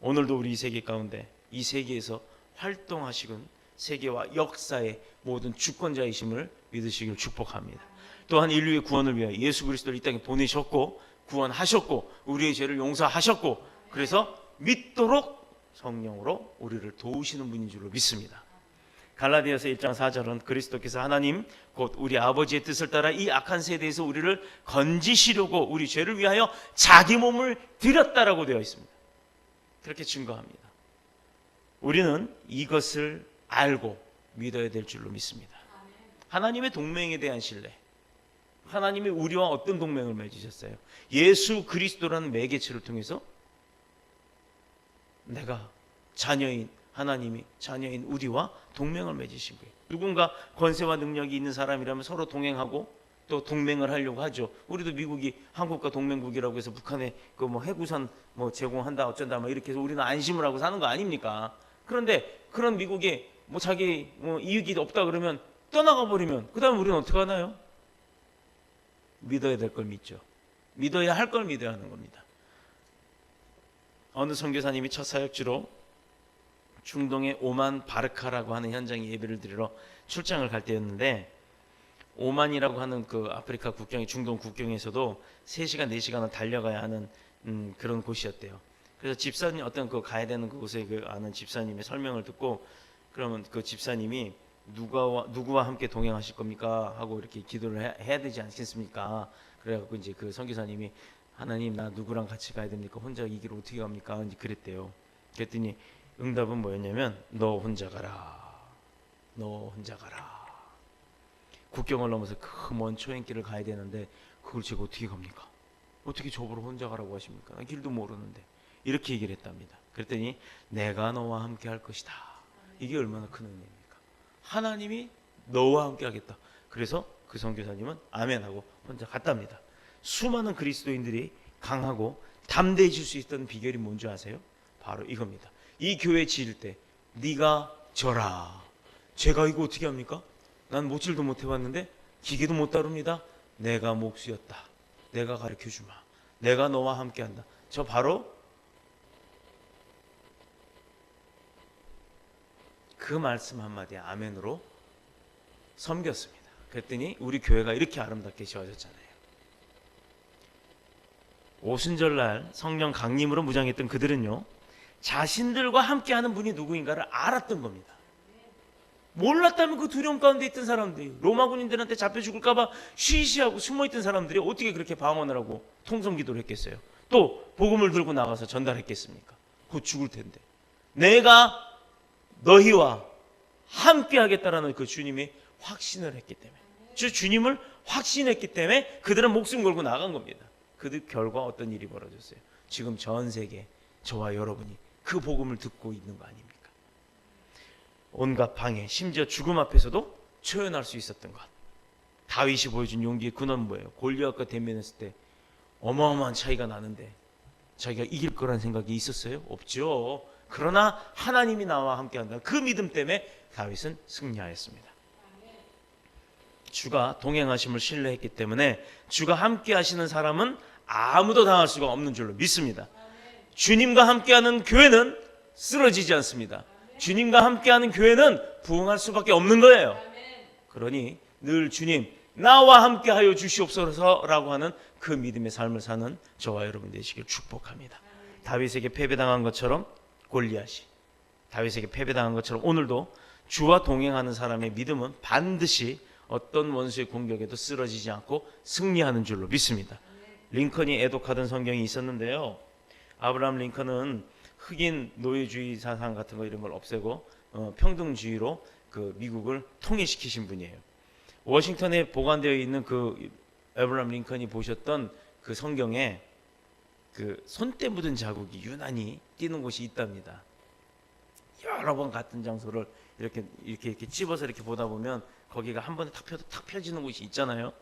오늘도 우리 이 세계 가운데 이 세계에서 활동하시는 세계와 역사의 모든 주권자이심을 믿으시길 축복합니다. 또한 인류의 구원을 위하여 예수 그리스도를 이 땅에 보내셨고 구원하셨고 우리의 죄를 용서하셨고 그래서 믿도록 성령으로 우리를 도우시는 분인 줄로 믿습니다. 갈라디아서 1장 4절은 그리스도께서 하나님 곧 우리 아버지의 뜻을 따라 이 악한 세대에서 우리를 건지시려고 우리 죄를 위하여 자기 몸을 드렸다라고 되어 있습니다. 그렇게 증거합니다. 우리는 이것을 알고 믿어야 될 줄로 믿습니다. 하나님의 동맹에 대한 신뢰. 하나님이 우리와 어떤 동맹을 맺으셨어요? 예수 그리스도라는 매개체를 통해서 내가 자녀인 하나님이 자녀인 우리와 동맹을 맺으신 거예요. 누군가 권세와 능력이 있는 사람이라면 서로 동행하고 또 동맹을 하려고 하죠. 우리도 미국이 한국과 동맹국이라고 해서 북한에 그 뭐 해구산 뭐 제공한다 어쩐다 뭐 이렇게 해서 우리는 안심을 하고 사는 거 아닙니까? 그런데 그런 미국에 뭐 자기 뭐 이익이 없다 그러면 떠나가 버리면 그다음에 우리는 어떻게 하나요? 믿어야 될 걸 믿죠. 믿어야 할 걸 믿어야 하는 겁니다. 어느 선교사님이 첫 사역지로 중동의 오만 바르카라고 하는 현장에 예배를 드리러 출장을 갈 때였는데 오만이라고 하는 그 아프리카 국경의 중동 국경에서도 3시간 4시간을 달려가야 하는 그런 곳이었대요. 그래서 집사님 어떤 그 가야 되는 그곳에 그 아는 집사님의 설명을 듣고 그러면 그 집사님이 누구와 함께 동행하실 겁니까? 하고 이렇게 기도를 해야 되지 않겠습니까? 그래갖고 이제 그 선교사님이 하나님 나 누구랑 같이 가야 됩니까? 혼자 이 길을 어떻게 갑니까? 이제 그랬대요. 그랬더니 응답은 뭐였냐면 너 혼자 가라. 너 혼자 가라. 국경을 넘어서 그 먼 초행길을 가야 되는데 그걸 제가 어떻게 갑니까? 어떻게 저보러 혼자 가라고 하십니까? 나 길도 모르는데. 이렇게 얘기를 했답니다. 그랬더니 내가 너와 함께 할 것이다. 이게 얼마나 큰 은혜입니까? 하나님이 너와 함께 하겠다. 그래서 그 선교사님은 아멘하고 혼자 갔답니다. 수많은 그리스도인들이 강하고 담대해질 수 있던 비결이 뭔지 아세요? 바로 이겁니다. 이 교회 지을 때 네가 져라. 제가 이거 어떻게 합니까? 난 못질도 못 해봤는데 기계도 못 다룹니다. 내가 목수였다. 내가 가르쳐주마. 내가 너와 함께한다. 저 바로 그 말씀 한마디에 아멘으로 섬겼습니다. 그랬더니 우리 교회가 이렇게 아름답게 지어졌잖아요. 오순절날 성령 강림으로 무장했던 그들은요, 자신들과 함께하는 분이 누구인가를 알았던 겁니다. 몰랐다면 그 두려움 가운데 있던 사람들이, 로마 군인들한테 잡혀 죽을까봐 쉬쉬하고 숨어있던 사람들이 어떻게 그렇게 방언을 하고 통성기도를 했겠어요? 또 복음을 들고 나가서 전달했겠습니까? 곧 죽을 텐데. 내가 너희와 함께 하겠다라는 그 주님이 확신을 했기 때문에, 주님을 확신했기 때문에 그들은 목숨 걸고 나간 겁니다. 그 결과 어떤 일이 벌어졌어요? 지금 전 세계 저와 여러분이 그 복음을 듣고 있는 거 아닙니까? 온갖 방해, 심지어 죽음 앞에서도 초연할 수 있었던 것. 다윗이 보여준 용기의 근원 뭐예요? 골리앗과 대면했을 때 어마어마한 차이가 나는데 자기가 이길 거란 생각이 있었어요? 없죠. 그러나 하나님이 나와 함께한다. 그 믿음 때문에 다윗은 승리하였습니다. 주가 동행하심을 신뢰했기 때문에 주가 함께하시는 사람은 아무도 당할 수가 없는 줄로 믿습니다. 주님과 함께하는 교회는 쓰러지지 않습니다. 주님과 함께하는 교회는 부흥할 수밖에 없는 거예요. 그러니 늘 주님 나와 함께하여 주시옵소서라고 하는 그 믿음의 삶을 사는 저와 여러분 되시길 축복합니다. 다윗에게 패배당한 것처럼 골리앗이 다윗에게 패배당한 것처럼 오늘도 주와 동행하는 사람의 믿음은 반드시 어떤 원수의 공격에도 쓰러지지 않고 승리하는 줄로 믿습니다. 링컨이 애독하던 성경이 있었는데요. 아브라함 링컨은 흑인 노예주의 사상 같은 거 이런 걸 없애고 평등주의로 그 미국을 통일시키신 분이에요. 워싱턴에 보관되어 있는 그 아브라함 링컨이 보셨던 그 성경에 그 손때 묻은 자국이 유난히 띄는 곳이 있답니다. 여러 번 같은 장소를 이렇게 찝어서 이렇게 보다 보면 거기가 한 번에 탁 펴지는 곳이 있잖아요.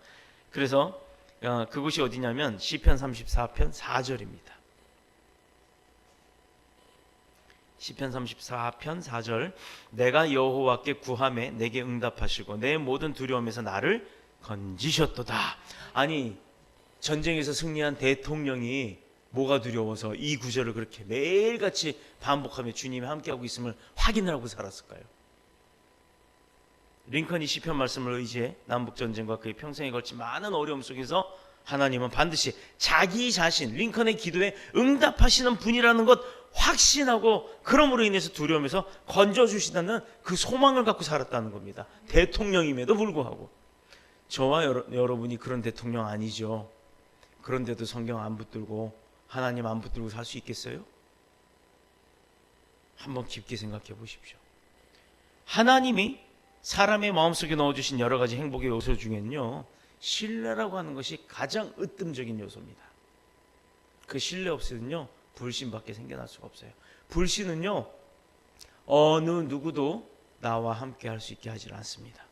그래서 그곳이 어디냐면 시편 34편 4절입니다. 시편 34편 4절 내가 여호와께 구하매 내게 응답하시고 내 모든 두려움에서 나를 건지셨도다. 아니 전쟁에서 승리한 대통령이 뭐가 두려워서 이 구절을 그렇게 매일같이 반복하며 주님이 함께하고 있음을 확인을 하고 살았을까요? 링컨이 시편 말씀을 의지해 남북전쟁과 그의 평생에 걸친 많은 어려움 속에서 하나님은 반드시 자기 자신, 링컨의 기도에 응답하시는 분이라는 것 확신하고 그럼으로 인해서 두려움에서 건져주시다는 그 소망을 갖고 살았다는 겁니다. 대통령임에도 불구하고. 저와 여러분이 그런 대통령 아니죠. 그런데도 성경 안 붙들고 하나님 안 붙들고 살 수 있겠어요? 한번 깊게 생각해 보십시오. 하나님이 사람의 마음속에 넣어주신 여러 가지 행복의 요소 중에는요, 신뢰라고 하는 것이 가장 으뜸적인 요소입니다. 그 신뢰 없이는요 불신밖에 생겨날 수가 없어요. 불신은요 어느 누구도 나와 함께 할 수 있게 하지 않습니다.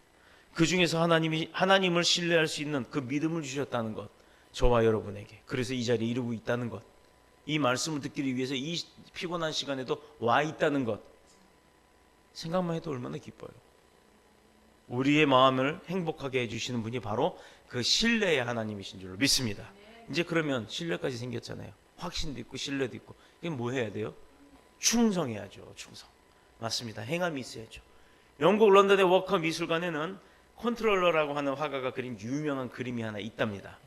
그 중에서 하나님을 신뢰할 수 있는 그 믿음을 주셨다는 것, 저와 여러분에게. 그래서 이 자리에 이루고 있다는 것, 이 말씀을 듣기 위해서 이 피곤한 시간에도 와 있다는 것, 생각만 해도 얼마나 기뻐요. 우리의 마음을 행복하게 해주시는 분이 바로 그 신뢰의 하나님이신 줄로 믿습니다. 이제 그러면 신뢰까지 생겼잖아요. 확신도 있고 신뢰도 있고. 이게 뭐 해야 돼요? 충성해야죠. 충성. 맞습니다. 행함이 있어야죠. 영국 런던의 워커 미술관에는 컨트롤러라고 하는 화가가 그린 유명한 그림이 하나 있답니다.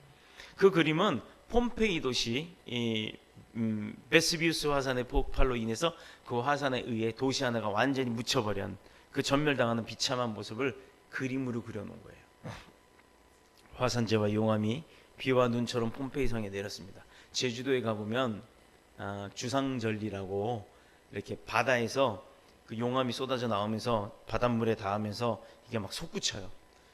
그 그림은 폼페이 도시 베스비우스 화산의 폭발로 인해서 그 화산에 의해 도시 하나가 완전히 묻혀버린 그 전멸당하는 비참한 모습을 그림으로 그려놓은 거예요. 화산재와 용암이 비와 눈처럼 폼페이 성에 내렸습니다. 제주도에 가보면 주상절리라고 이렇게 바다에서 그 용암이 쏟아져 나오면서 바닷물에 닿으면서 이게 막 솟구쳐요.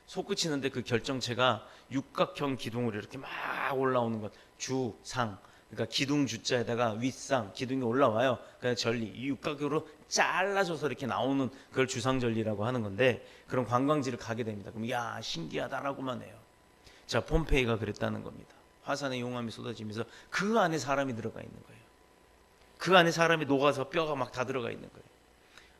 솟구치는데 그 결정체가 육각형 기둥으로 이렇게 막 올라오는 것, 주상, 그러니까 기둥 주자에다가 윗상, 기둥이 올라와요. 그래서 전리, 이 육각으로 잘라져서 이렇게 나오는 그걸 주상절리라고 하는 건데, 그런 관광지를 가게 됩니다. 그럼 야 신기하다라고만 해요. 자, 폼페이가 그랬다는 겁니다. 화산에 용암이 쏟아지면서 그 안에 사람이 들어가 있는 거예요. 그 안에 사람이 녹아서 뼈가 막 다 들어가 있는 거예요.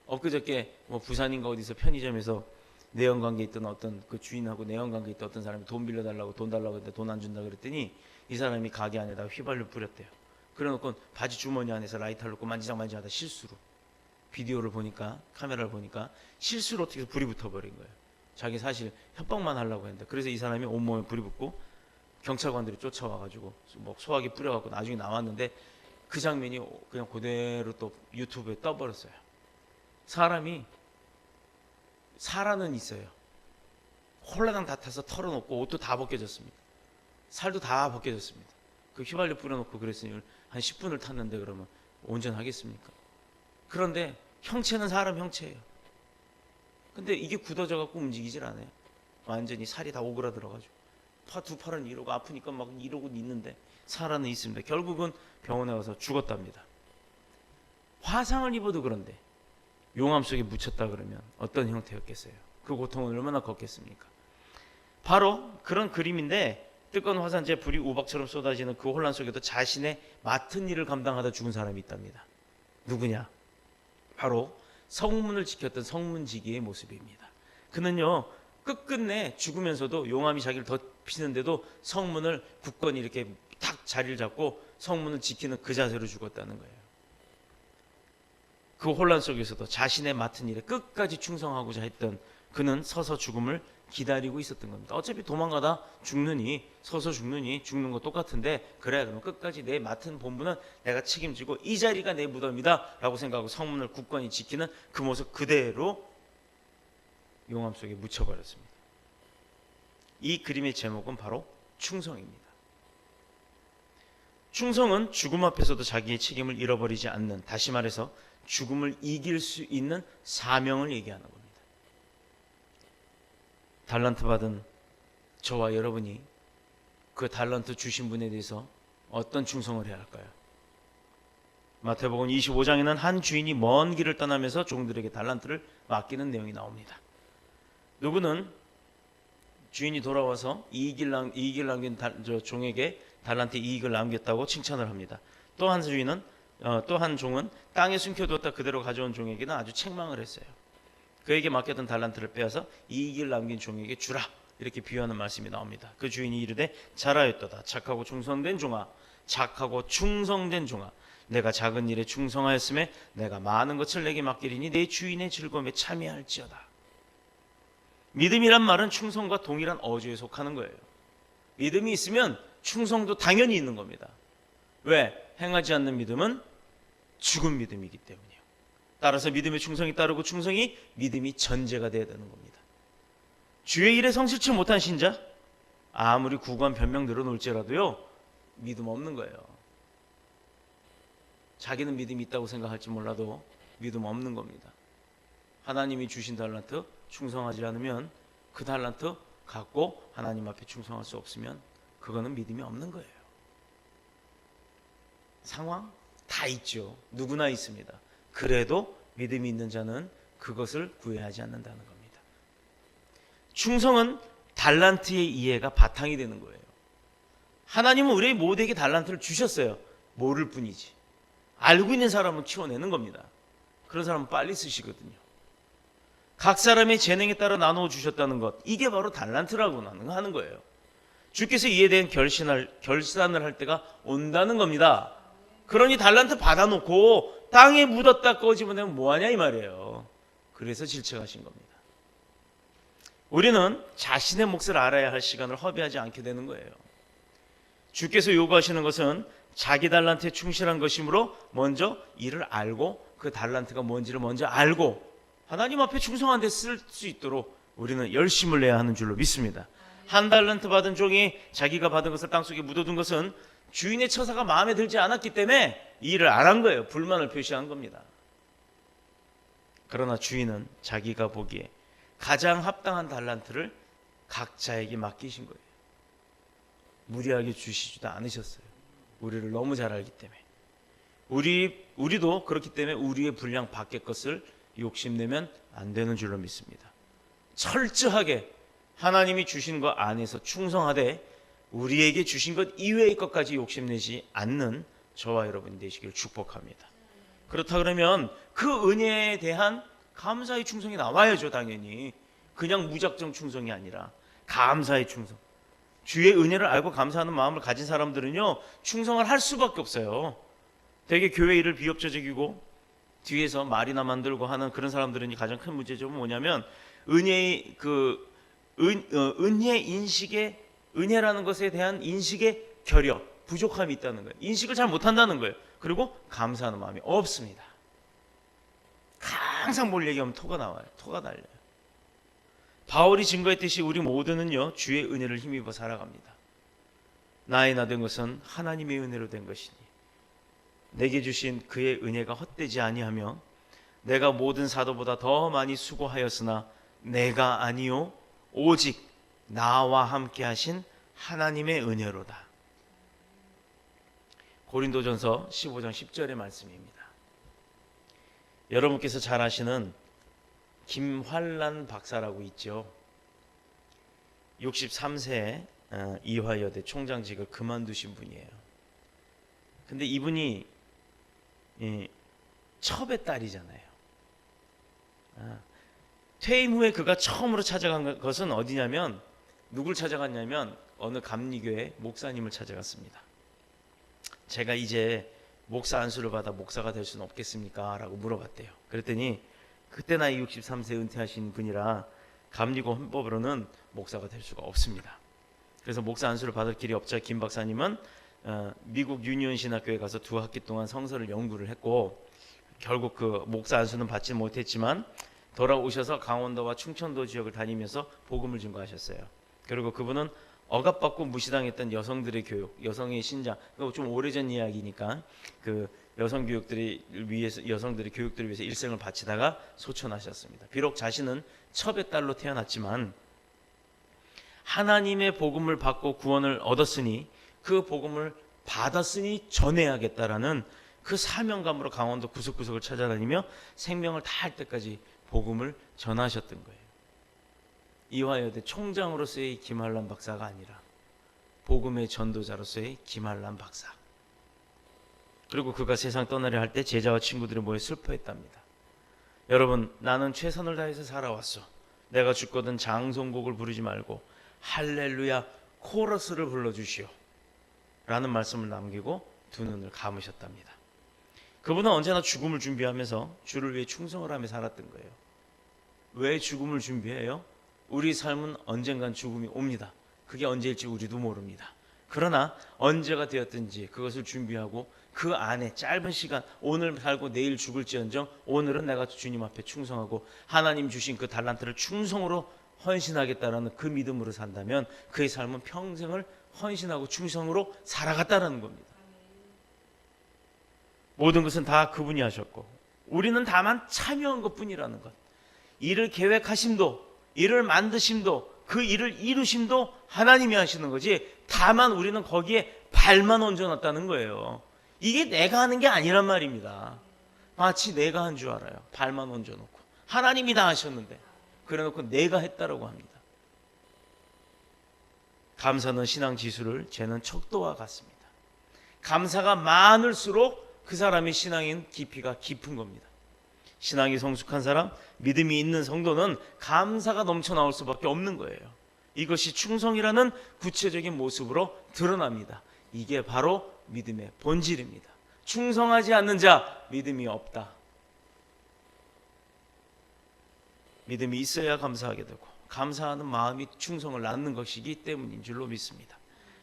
엊그저께 뭐 부산인가 어디서 편의점에서 내연관계 있던 어떤 그 주인하고 내연관계 있던 어떤 사람이 돈 빌려달라고 돈 달라고 했는데 돈 안 준다 그랬더니 이 사람이 가게 안에다가 휘발유 뿌렸대요. 그래놓고 바지 주머니 안에서 라이터를 놓고 만지작만지하다 실수로, 비디오를 보니까, 카메라를 보니까 실수로 어떻게 해서 불이 붙어버린 거예요. 자기 사실 협박만 하려고 했는데. 그래서 이 사람이 온몸에 불이 붙고 경찰관들이 쫓아와가지고 뭐 소화기 뿌려갖고 나중에 나왔는데 그 장면이 그냥 그대로 또 유튜브에 떠버렸어요. 사람이 살아는 있어요. 홀라당 다 타서 털어놓고 옷도 다 벗겨졌습니다. 살도 다 벗겨졌습니다. 그 휘발유 뿌려놓고 그랬으니 한 10분을 탔는데 그러면 온전하겠습니까? 그런데 형체는 사람 형체예요. 근데 이게 굳어져 갖고 움직이질 않아요. 완전히 살이 다 오그라들어가지고 두 팔은 이러고 아프니까 막 이러고 있는데 살아는 있습니다. 결국은 병원에 와서 죽었답니다. 화상을 입어도 그런데 용암 속에 묻혔다 그러면 어떤 형태였겠어요? 그 고통은 얼마나 컸겠습니까? 바로 그런 그림인데, 뜨거운 화산재 불이 우박처럼 쏟아지는 그 혼란 속에도 자신의 맡은 일을 감당하다 죽은 사람이 있답니다. 누구냐? 바로 성문을 지켰던 성문지기의 모습입니다. 그는요 끝끝내 죽으면서도 용암이 자기를 덮치는데도 성문을 굳건히 이렇게 탁 자리를 잡고 성문을 지키는 그 자세로 죽었다는 거예요. 그 혼란 속에서도 자신의 맡은 일에 끝까지 충성하고자 했던 그는 서서 죽음을 기다리고 있었던 겁니다. 어차피 도망가다 죽느니, 서서 죽느니 죽는 거 똑같은데, 그래 그럼 끝까지 내 맡은 본분은 내가 책임지고 이 자리가 내 무덤이다 라고 생각하고 성문을 굳건히 지키는 그 모습 그대로 용암 속에 묻혀버렸습니다. 이 그림의 제목은 바로 충성입니다. 충성은 죽음 앞에서도 자기의 책임을 잃어버리지 않는, 다시 말해서 죽음을 이길 수 있는 사명을 얘기하는 겁니다. 달란트 받은 저와 여러분이 그 달란트 주신 분에 대해서 어떤 충성을 해야 할까요? 마태복음 25장에는 한 주인이 먼 길을 떠나면서 종들에게 달란트를 맡기는 내용이 나옵니다. 누구는 주인이 돌아와서 이익을 남긴 종에게 달란트 이익을 남겼다고 칭찬을 합니다. 또 한 주인은 또 한 종은 땅에 숨겨두었다 그대로 가져온 종에게는 아주 책망을 했어요. 그에게 맡겼던 달란트를 빼앗아 이익을 남긴 종에게 주라. 이렇게 비유하는 말씀이 나옵니다. 그 주인이 이르되 잘하였도다. 착하고 충성된 종아, 착하고 충성된 종아, 내가 작은 일에 충성하였음에 내가 많은 것을 내게 맡기리니 내 주인의 즐거움에 참여할지어다. 믿음이란 말은 충성과 동일한 어조에 속하는 거예요. 믿음이 있으면 충성도 당연히 있는 겁니다. 왜? 행하지 않는 믿음은 죽은 믿음이기 때문이에요. 따라서 믿음에 충성이 따르고 충성이 믿음이 전제가 되어야 되는 겁니다. 주의 일에 성실치 못한 신자, 아무리 구구한 변명 늘어놓을지라도요, 믿음 없는 거예요. 자기는 믿음이 있다고 생각할지 몰라도 믿음 없는 겁니다. 하나님이 주신 달란트 충성하지 않으면, 그 달란트 갖고 하나님 앞에 충성할 수 없으면 그거는 믿음이 없는 거예요. 상황 다 있죠. 누구나 있습니다. 그래도 믿음이 있는 자는 그것을 구애하지 않는다는 겁니다. 충성은 달란트의 이해가 바탕이 되는 거예요. 하나님은 우리 모두에게 달란트를 주셨어요. 모를 뿐이지. 알고 있는 사람은 키워내는 겁니다. 그런 사람은 빨리 쓰시거든요. 각 사람의 재능에 따라 나누어 주셨다는 것, 이게 바로 달란트라고 하는 거예요. 주께서 이에 대한 결산을 할 때가 온다는 겁니다. 그러니 달란트 받아놓고 땅에 묻었다 꺼집어내면 뭐하냐 이 말이에요. 그래서 질책하신 겁니다. 우리는 자신의 몫을 알아야 할 시간을 허비하지 않게 되는 거예요. 주께서 요구하시는 것은 자기 달란트에 충실한 것이므로 먼저 이를 알고 그 달란트가 뭔지를 먼저 알고 하나님 앞에 충성한 데 쓸 수 있도록 우리는 열심을 내야 하는 줄로 믿습니다. 한 달란트 받은 종이 자기가 받은 것을 땅속에 묻어둔 것은 주인의 처사가 마음에 들지 않았기 때문에 이 일을 안 한 거예요. 불만을 표시한 겁니다. 그러나 주인은 자기가 보기에 가장 합당한 달란트를 각자에게 맡기신 거예요. 무리하게 주시지도 않으셨어요. 우리를 너무 잘 알기 때문에. 우리도 그렇기 때문에 우리의 분량 밖의 것을 욕심내면 안 되는 줄로 믿습니다. 철저하게 하나님이 주신 것 안에서 충성하되 우리에게 주신 것 이외의 것까지 욕심내지 않는 저와 여러분이 되시길 축복합니다. 그렇다 그러면 그 은혜에 대한 감사의 충성이 나와야죠. 당연히 그냥 무작정 충성이 아니라 감사의 충성. 주의 은혜를 알고 감사하는 마음을 가진 사람들은요, 충성을 할 수밖에 없어요. 되게 교회 일을 비협조적이고 뒤에서 말이나 만들고 하는 그런 사람들은 가장 큰 문제점은 뭐냐면 은혜 인식의, 은혜라는 것에 대한 인식의 결여, 부족함이 있다는 거예요. 인식을 잘 못한다는 거예요. 그리고 감사하는 마음이 없습니다. 항상 뭘 얘기하면 토가 나와요. 토가 날려요. 바울이 증거했듯이 우리 모두는요, 주의 은혜를 힘입어 살아갑니다. 나의 나 된 것은 하나님의 은혜로 된 것이니 내게 주신 그의 은혜가 헛되지 아니하며 내가 모든 사도보다 더 많이 수고하였으나 내가 아니요 오직 나와 함께 하신 하나님의 은혜로다. 고린도전서 15장 10절의 말씀입니다. 여러분께서 잘 아시는 김환란 박사라고 있죠. 63세에 이화여대 총장직을 그만두신 분이에요. 근데 이분이 첩의 딸이잖아요. 퇴임 후에 그가 처음으로 찾아간 것은 어디냐면, 누굴 찾아갔냐면 어느 감리교회 목사님을 찾아갔습니다. 제가 이제 목사 안수를 받아 목사가 될 수는 없겠습니까? 라고 물어봤대요. 그랬더니 그때 나이 63세 은퇴하신 분이라 감리교 헌법으로는 목사가 될 수가 없습니다. 그래서 목사 안수를 받을 길이 없자 김 박사님은 미국 유니온 신학교에 가서 2학기 동안 성서를 연구를 했고 결국 그 목사 안수는 받지 못했지만 돌아오셔서 강원도와 충청도 지역을 다니면서 복음을 증거하셨어요. 그리고 그분은 억압받고 무시당했던 여성들의 교육, 여성의 신장, 좀 오래전 이야기니까 그 여성들의 교육들을 위해서 일생을 바치다가 소천하셨습니다. 비록 자신은 첩의 딸로 태어났지만 하나님의 복음을 받고 구원을 얻었으니 그 복음을 받았으니 전해야겠다라는 그 사명감으로 강원도 구석구석을 찾아다니며 생명을 다할 때까지 복음을 전하셨던 거예요. 이화여대 총장으로서의 김환란 박사가 아니라 복음의 전도자로서의 김환란 박사. 그리고 그가 세상 떠나려 할 때 제자와 친구들이 모여 슬퍼했답니다. 여러분, 나는 최선을 다해서 살아왔어. 내가 죽거든 장송곡을 부르지 말고 할렐루야 코러스를 불러주시오 라는 말씀을 남기고 두 눈을 감으셨답니다. 그분은 언제나 죽음을 준비하면서 주를 위해 충성을 하며 살았던 거예요. 왜 죽음을 준비해요? 우리 삶은 언젠간 죽음이 옵니다. 그게 언제일지 우리도 모릅니다. 그러나 언제가 되었든지 그것을 준비하고 그 안에 짧은 시간, 오늘 살고 내일 죽을지언정 오늘은 내가 주님 앞에 충성하고 하나님 주신 그 달란트를 충성으로 헌신하겠다라는 그 믿음으로 산다면 그의 삶은 평생을 헌신하고 충성으로 살아갔다라는 겁니다. 모든 것은 다 그분이 하셨고 우리는 다만 참여한 것뿐이라는 것. 일을 계획하심도, 일을 만드심도, 그 일을 이루심도 하나님이 하시는 거지, 다만 우리는 거기에 발만 얹어놨다는 거예요. 이게 내가 하는 게 아니란 말입니다. 마치 내가 한 줄 알아요. 발만 얹어놓고 하나님이 다 하셨는데 그래놓고 내가 했다라고 합니다. 감사는 신앙 지수를 재는 척도와 같습니다. 감사가 많을수록 그 사람의 신앙인 깊이가 깊은 겁니다. 신앙이 성숙한 사람, 믿음이 있는 성도는 감사가 넘쳐나올 수밖에 없는 거예요. 이것이 충성이라는 구체적인 모습으로 드러납니다. 이게 바로 믿음의 본질입니다. 충성하지 않는 자 믿음이 없다. 믿음이 있어야 감사하게 되고 감사하는 마음이 충성을 낳는 것이기 때문인 줄로 믿습니다.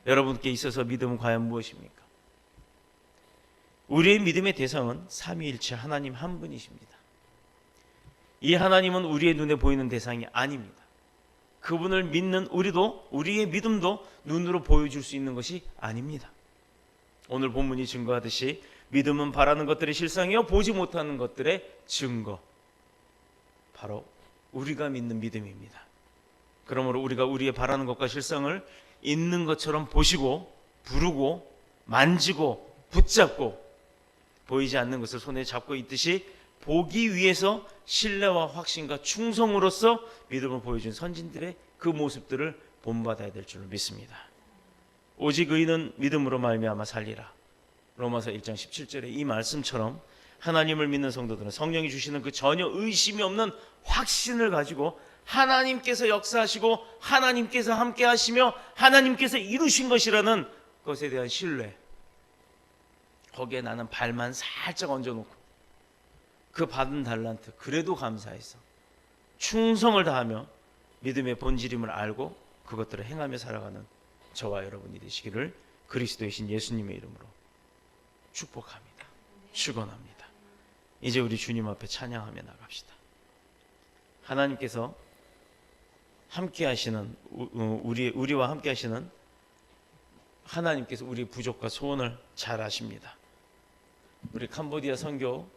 여러분께 있어서 믿음은 과연 무엇입니까? 우리의 믿음의 대상은 삼위일체 하나님 한 분이십니다. 이 하나님은 우리의 눈에 보이는 대상이 아닙니다. 그분을 믿는 우리도, 우리의 믿음도 눈으로 보여줄 수 있는 것이 아닙니다. 오늘 본문이 증거하듯이 믿음은 바라는 것들의 실상이요 보지 못하는 것들의 증거, 바로 우리가 믿는 믿음입니다. 그러므로 우리가 우리의 바라는 것과 실상을 있는 것처럼 보시고 부르고 만지고 붙잡고 보이지 않는 것을 손에 잡고 있듯이 보기 위해서 신뢰와 확신과 충성으로서 믿음을 보여준 선진들의 그 모습들을 본받아야 될 줄로 믿습니다. 오직 의인은 믿음으로 말미암아 살리라. 로마서 1장 17절의 이 말씀처럼 하나님을 믿는 성도들은 성령이 주시는 그 전혀 의심이 없는 확신을 가지고 하나님께서 역사하시고 하나님께서 함께 하시며 하나님께서 이루신 것이라는 것에 대한 신뢰, 거기에 나는 발만 살짝 얹어놓고 그 받은 달란트 그래도 감사해서 충성을 다하며 믿음의 본질임을 알고 그것들을 행하며 살아가는 저와 여러분이 되시기를 그리스도의 신 예수님의 이름으로 축복합니다. 축원합니다. 이제 우리 주님 앞에 찬양하며 나갑시다. 하나님께서 함께 하시는 우리와 함께 하시는 하나님께서 우리의 부족과 소원을 잘 아십니다. 우리 캄보디아 선교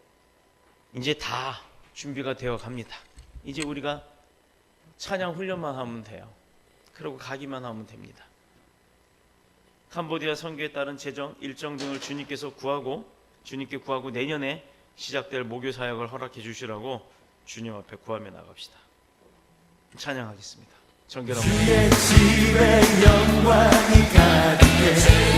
이제 다 준비가 되어 갑니다. 이제 우리가 찬양 훈련만 하면 돼요. 그리고 가기만 하면 됩니다. 캄보디아 선교에 따른 재정 일정 등을 주님께 구하고 내년에 시작될 모교 사역을 허락해 주시라고 주님 앞에 구하며 나갑시다. 찬양하겠습니다. 정결한 주의 집에 영광이 가득해